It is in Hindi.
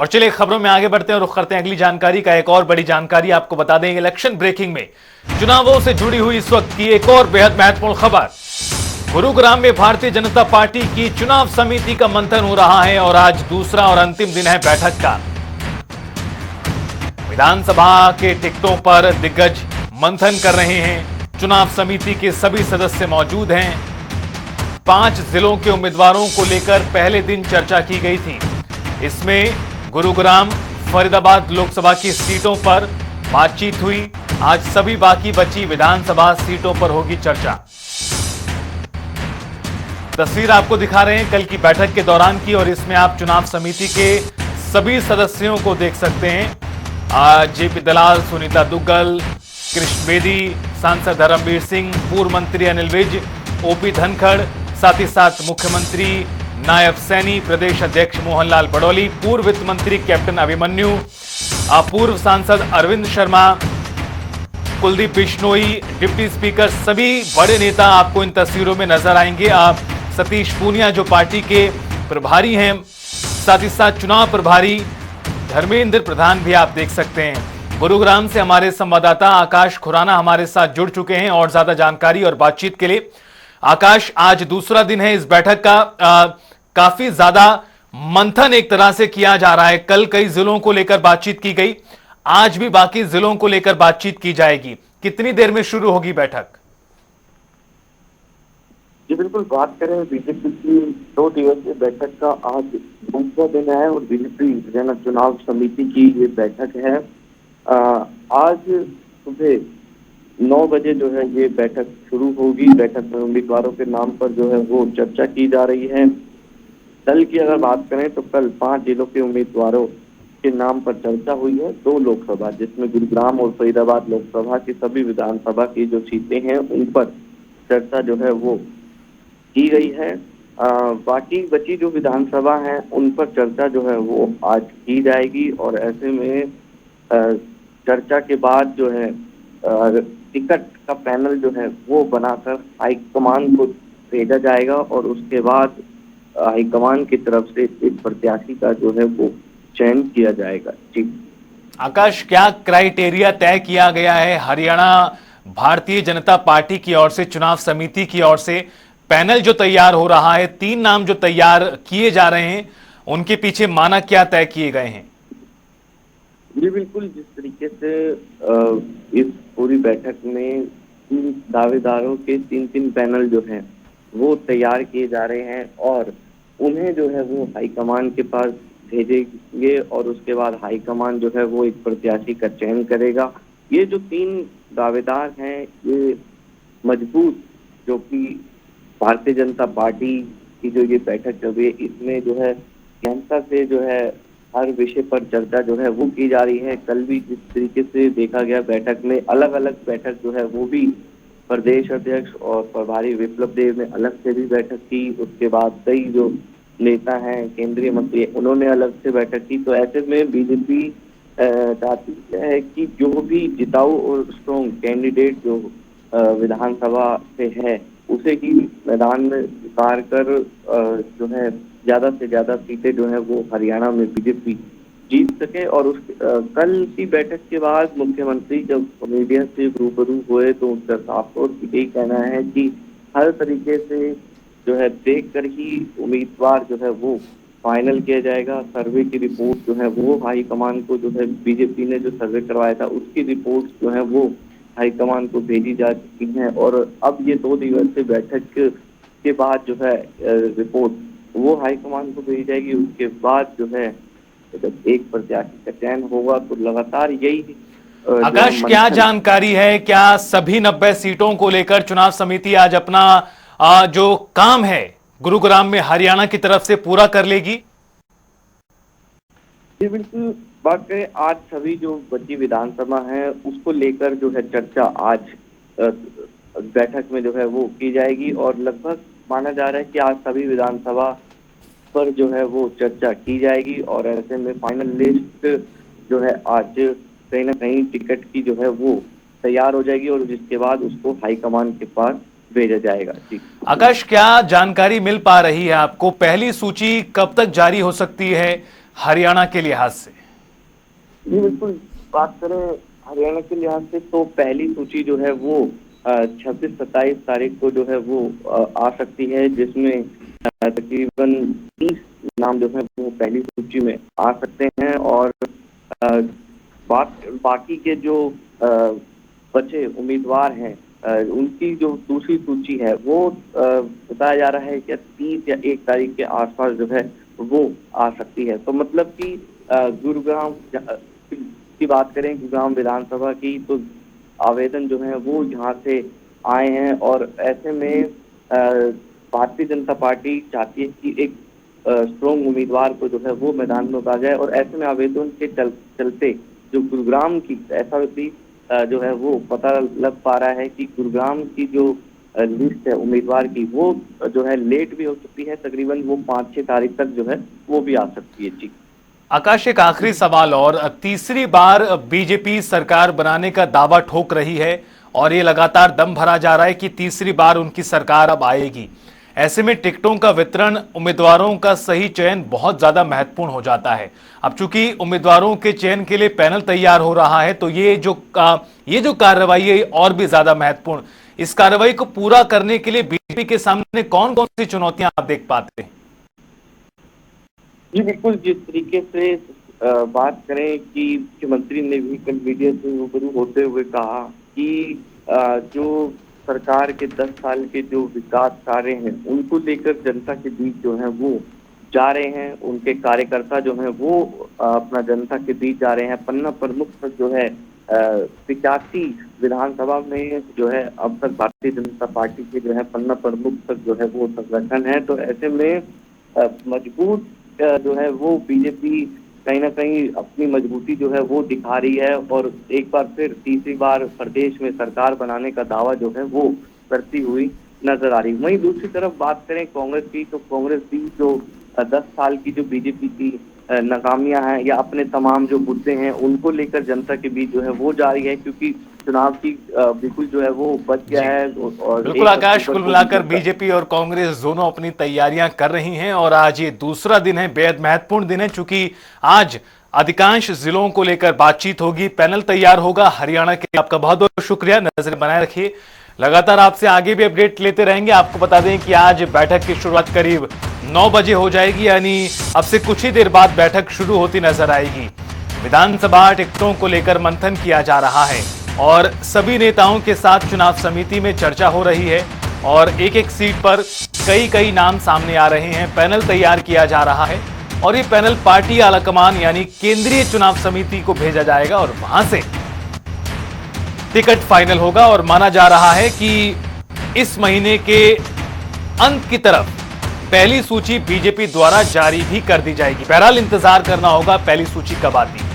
और चलिए खबरों में आगे बढ़ते हैं और रुख करते हैं अगली जानकारी का। एक और बड़ी जानकारी आपको बता दें, इलेक्शन ब्रेकिंग में चुनावों से जुड़ी हुई इस वक्त की एक और बेहद महत्वपूर्ण खबर। गुरुग्राम में भारतीय जनता पार्टी की चुनाव समिति का मंथन हो रहा है और आज दूसरा और अंतिम दिन है बैठक का। विधानसभा के टिकटों पर दिग्गज मंथन कर रहे हैं। चुनाव समिति के सभी सदस्य मौजूद हैं। 5 जिलों के उम्मीदवारों को लेकर पहले दिन चर्चा की गई थी। इसमें गुरुग्राम, फरीदाबाद लोकसभा की सीटों पर बातचीत हुई। आज सभी बाकी बची विधानसभा सीटों पर होगी चर्चा। तस्वीर आपको दिखा रहे हैं कल की बैठक के दौरान की, और इसमें आप चुनाव समिति के सभी सदस्यों को देख सकते हैं। जेपी दलाल, सुनीता दुग्गल, कृष्ण बेदी, सांसद धर्मवीर सिंह, पूर्व मंत्री अनिल विज, ओपी धनखड़, साथ ही साथ मुख्यमंत्री नायब सैनी, प्रदेश अध्यक्ष मोहनलाल बड़ौली, पूर्व वित्त मंत्री कैप्टन अभिमन्यु, पूर्व सांसद अरविंद शर्मा, कुलदीप बिश्नोई, डिप्टी स्पीकर, सभी बड़े नेता आपको इन तस्वीरों में नजर आएंगे। सतीश पूनिया जो पार्टी के प्रभारी हैं, साथ ही साथ चुनाव प्रभारी धर्मेंद्र प्रधान भी आप देख सकते हैं। गुरुग्राम से हमारे संवाददाता आकाश खुराना हमारे साथ जुड़ चुके हैं और ज्यादा जानकारी और बातचीत के लिए। आकाश, आज दूसरा दिन है इस बैठक का। काफी ज्यादा मंथन एक तरह से किया जा रहा है। कल कई जिलों को लेकर बातचीत की गई, आज भी बाकी जिलों को लेकर बातचीत की जाएगी। कितनी देर में शुरू होगी बैठक? जी बिल्कुल, बात करें बीजेपी की 2 दिवसीय बैठक का आज दूसरा दिन है और बीजेपी जन चुनाव समिति की ये बैठक है। आज सुबह 9 बजे जो है ये बैठक शुरू होगी। बैठक में उम्मीदवारों के नाम पर जो है वो चर्चा की जा रही है। कल की अगर बात करें तो कल 5 जिलों के उम्मीदवारों के नाम पर चर्चा हुई है। 2 लोकसभा, जिसमें गुरुग्राम और फरीदाबाद लोकसभा की सभी विधानसभा की जो सीटें हैं उन पर चर्चा जो है वो की गई है। बाकी बची जो विधानसभा हैं उन पर चर्चा जो है वो आज की जाएगी और ऐसे में चर्चा के बाद जो है टिकट का पैनल जो है वो बनाकर हाईकमान को भेजा जाएगा और उसके बाद हाईकमान की तरफ से एक प्रत्याशी का जो है वो चयन किया जाएगा। जी आकाश, क्या क्राइटेरिया तय किया गया है हरियाणा भारतीय जनता पार्टी की ओर से, चुनाव समिति की ओर से? पैनल जो तैयार हो रहा है, 3 नाम जो तैयार किए जा रहे हैं, उनके पीछे मानक क्या तय किए गए हैं? जी बिल्कुल, जिस तरीके से इस पूरी बैठक में 3 दावेदारों के 3-3 पैनल जो हैं वो तैयार किए जा रहे हैं और उन्हें जो है वो हाईकमान के पास भेजेंगे और उसके बाद हाईकमान जो है वो एक प्रत्याशी का चयन करेगा। ये जो 3 दावेदार हैं ये मजबूत, जो कि भारतीय जनता पार्टी की जो ये बैठक चल रही है इसमें जो है गहनता से जो है हर विषय पर चर्चा जो है वो की जा रही है। कल भी जिस तरीके से देखा गया बैठक में अलग अलग बैठक जो है वो भी प्रदेश अध्यक्ष और प्रभारी विप्लव देव ने अलग से भी बैठक की। उसके बाद कई जो नेता हैं, केंद्रीय मंत्री, उन्होंने अलग से बैठक की। तो ऐसे में बीजेपी चाहती है कि जो भी जिताऊ और स्ट्रॉन्ग कैंडिडेट जो विधानसभा से है उसे ही मैदान में उतार कर जो है ज्यादा से ज्यादा सीटें जो है वो हरियाणा में बीजेपी जीत सके। और उस कल की बैठक के बाद मुख्यमंत्री जब मीडिया से रूबरू हुए तो उनका साफ तौर पर यही कहना है कि हर तरीके से जो है देख कर ही उम्मीदवार जो है वो फाइनल किया जाएगा। सर्वे की रिपोर्ट जो है वो हाईकमान को, जो है बीजेपी ने जो सर्वे करवाया था उसकी रिपोर्ट जो है वो हाईकमान को भेजी जा चुकी हैं और अब ये 2 दिवसीय बैठक के बाद जो है रिपोर्ट वो हाईकमान को भेजी जाएगी। उसके बाद जो है जब एक प्रत्याशी का चयन होगा तो लगातार यही आकाश, क्या जानकारी है? क्या सभी 90 सीटों को लेकर चुनाव समिति आज अपना जो काम है गुरुग्राम में हरियाणा की तरफ से पूरा कर लेगी? जी बिल्कुल, बात करें आज सभी जो बची विधानसभा है उसको लेकर जो है चर्चा आज बैठक में जो है वो की जाएगी और लगभग माना जा रहा है कि आज सभी विधानसभा पर जो है वो चर्चा की जाएगी और ऐसे में फाइनल लिस्ट जो है आज कहीं ना कहीं टिकट की जो है वो तैयार हो जाएगी और जिसके बाद उसको हाईकमान के पास भेजा जाएगा। जी आकाश, क्या जानकारी मिल पा रही है आपको? पहली सूची कब तक जारी हो सकती है? हरियाणा के लिहाज से? जी बिल्कुल, बात करें हरियाणा के लिहाज से तो पहली सूची जो है वो 26-27 तारीख को जो है वो आ सकती है, जिसमें तकरीबन 30 नाम जो है वो पहली सूची में आ सकते हैं। और अ, बाकी के जो बचे उम्मीदवार हैं, उनकी जो दूसरी सूची है वो बताया जा रहा है कि 30 या 1 तारीख के आसपास जो है वो आ सकती है। तो मतलब कि गुरुग्राम की बात करें, गुरुग्राम विधानसभा की, तो आवेदन जो है वो यहाँ से आए हैं और ऐसे में भारतीय जनता पार्टी चाहती है कि एक स्ट्रॉन्ग उम्मीदवार को जो है वो मैदान में उतारा जाए। और ऐसे में आवेदन के चलते जो गुरुग्राम की ऐसा भी जो है वो पता लग पा रहा है कि गुरुग्राम की जो लिस्ट है उम्मीदवार की, वो जो है लेट भी हो सकती है, तकरीबन वो 5-6 तारीख तक जो है वो भी आ सकती है। जी आकाश, एक आखिरी सवाल और, तीसरी बार बीजेपी सरकार बनाने का दावा ठोक रही है और ये लगातार दम भरा जा रहा है कि तीसरी बार उनकी सरकार अब आएगी। ऐसे में टिकटों का वितरण, उम्मीदवारों का सही चयन बहुत ज्यादा महत्वपूर्ण हो जाता है। अब चूंकि उम्मीदवारों के चयन के लिए पैनल तैयार हो रहा है, तो ये जो कार्रवाई है और भी ज्यादा महत्वपूर्ण। इस कार्रवाई को पूरा करने के लिए बीजेपी के सामने कौन कौन सी चुनौतियां आप देख पाते हैं? जी बिल्कुल, जिस तरीके से बात करें कि मुख्यमंत्री ने भी कल मीडिया से रूबरू होते हुए कहा कि जो सरकार के 10 साल के जो विकास कार्य हैं उनको लेकर जनता के बीच जो है वो जा रहे हैं। उनके कार्यकर्ता जो हैं वो अपना जनता के बीच जा रहे हैं। पन्ना प्रमुख तक जो है 85 विधानसभा में जो है अब तक भारतीय जनता पार्टी के जो है पन्ना प्रमुख तक जो है वो संगठन है। तो ऐसे में मजबूत जो है वो बीजेपी कहीं ना कहीं अपनी मजबूती जो है वो दिखा रही है और एक बार फिर तीसरी बार प्रदेश में सरकार बनाने का दावा जो है वो करती हुई नजर आ रही है। वहीं दूसरी तरफ बात करें कांग्रेस की, तो कांग्रेस भी जो 10 साल की जो बीजेपी की नाकामियां हैं या अपने तमाम जो मुद्दे हैं उनको लेकर जनता के बीच जो है वो जा रही है, क्योंकि चुनाव की बिल्कुल जो है वो बच गया है। और बिल्कुल आकाश, कुल मिलाकर बीजेपी और कांग्रेस दोनों अपनी तैयारियां कर रही हैं और आज ये दूसरा दिन है, बेहद महत्वपूर्ण दिन है, चूंकि आज अधिकांश जिलों को लेकर बातचीत होगी, पैनल तैयार होगा। हरियाणा के आपका बहुत बहुत शुक्रिया, नजर बनाए रखिए, लगातार आपसे आगे भी अपडेट लेते रहेंगे। आपको बता दें कि आज बैठक की शुरुआत करीब 9 बजे हो जाएगी, यानी अब से कुछ ही देर बाद बैठक शुरू होती नजर आएगी। विधानसभा टिकटों को लेकर मंथन किया जा रहा है और सभी नेताओं के साथ चुनाव समिति में चर्चा हो रही है और एक एक सीट पर कई नाम सामने आ रहे हैं। पैनल तैयार किया जा रहा है और ये पैनल पार्टी आलाकमान यानी केंद्रीय चुनाव समिति को भेजा जाएगा और वहां से टिकट फाइनल होगा। और माना जा रहा है कि इस महीने के अंत की तरफ पहली सूची बीजेपी द्वारा जारी भी कर दी जाएगी। बहरहाल इंतजार करना होगा पहली सूची कब आती है।